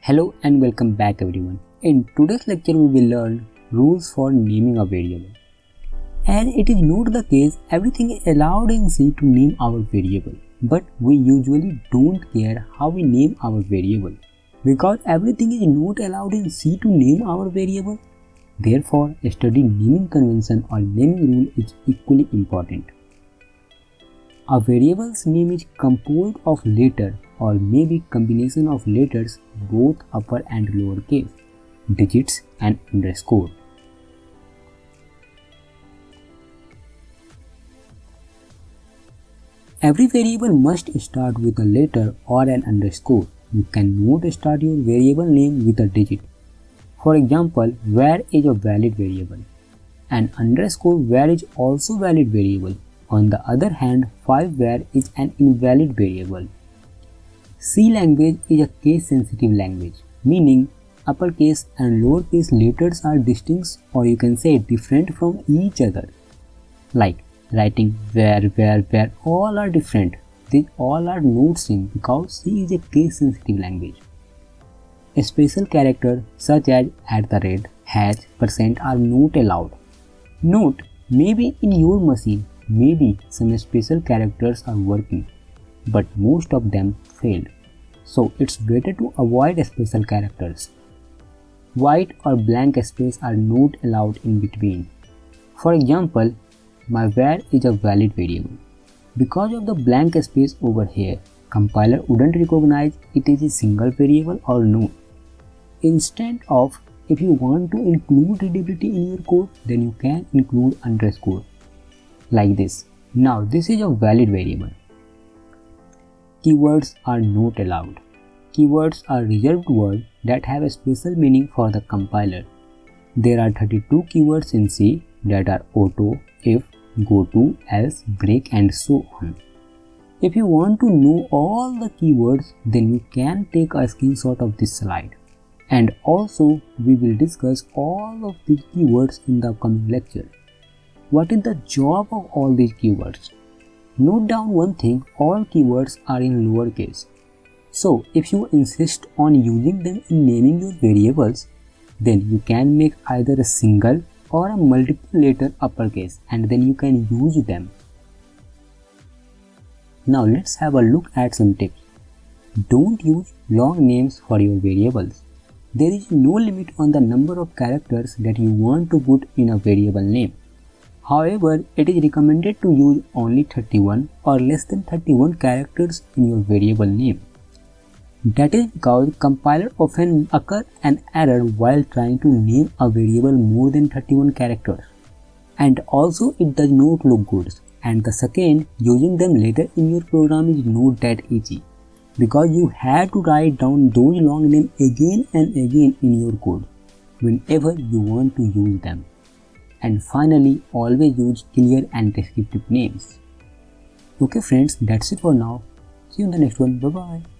Hello and welcome back everyone. In today's lecture we will learn rules for naming a variable. As it is not the case, everything is allowed in C to name our variable, but we usually don't care how we name our variable because everything is not allowed in C to name our variable. Therefore, studying naming convention or naming rule is equally important. A variable's name is composed of letter or maybe combination of letters both upper and lower case, digits and underscore. Every variable must start with a letter or an underscore. You cannot start your variable name with a digit. For example, where is a valid variable. An underscore where is also valid variable. On the other hand, 5 where is an invalid variable. C language is a case-sensitive language, meaning uppercase and lowercase letters are distinct, or you can say different from each other. Like writing where, all are different. These all are not same because C is a case-sensitive language. Special characters such as @ %, are not allowed. Note, maybe in your machine, maybe some special characters are working, but most of them failed. So it's better to avoid special characters. White or blank space are not allowed in between. For example, my where is a valid variable. Because of the blank space over here, compiler wouldn't recognize it is a single variable or not. Instead of, if you want to include readability in your code, then you can include underscore. Like this. Now this is a valid variable. Keywords are not allowed. Keywords are reserved words that have a special meaning for the compiler. There are 32 keywords in C that are auto, if, goto, else, break and so on. If you want to know all the keywords, then you can take a screenshot of this slide. And also we will discuss all of these keywords in the upcoming lecture. What is the job of all these keywords? Note down one thing, all keywords are in lowercase. So if you insist on using them in naming your variables, then you can make either a single or a multiple letter uppercase and then you can use them. Now let's have a look at some tips. Don't use long names for your variables. There is no limit on the number of characters that you want to put in a variable name. However, it is recommended to use only 31 or less than 31 characters in your variable name. That is because compiler often occur an error while trying to name a variable more than 31 characters. And also it does not look good. And the second, using them later in your program is not that easy, because you have to write down those long names again and again in your code whenever you want to use them. And finally, always use clear and descriptive names. Okay friends, that's it for now. See you in the next one. Bye bye.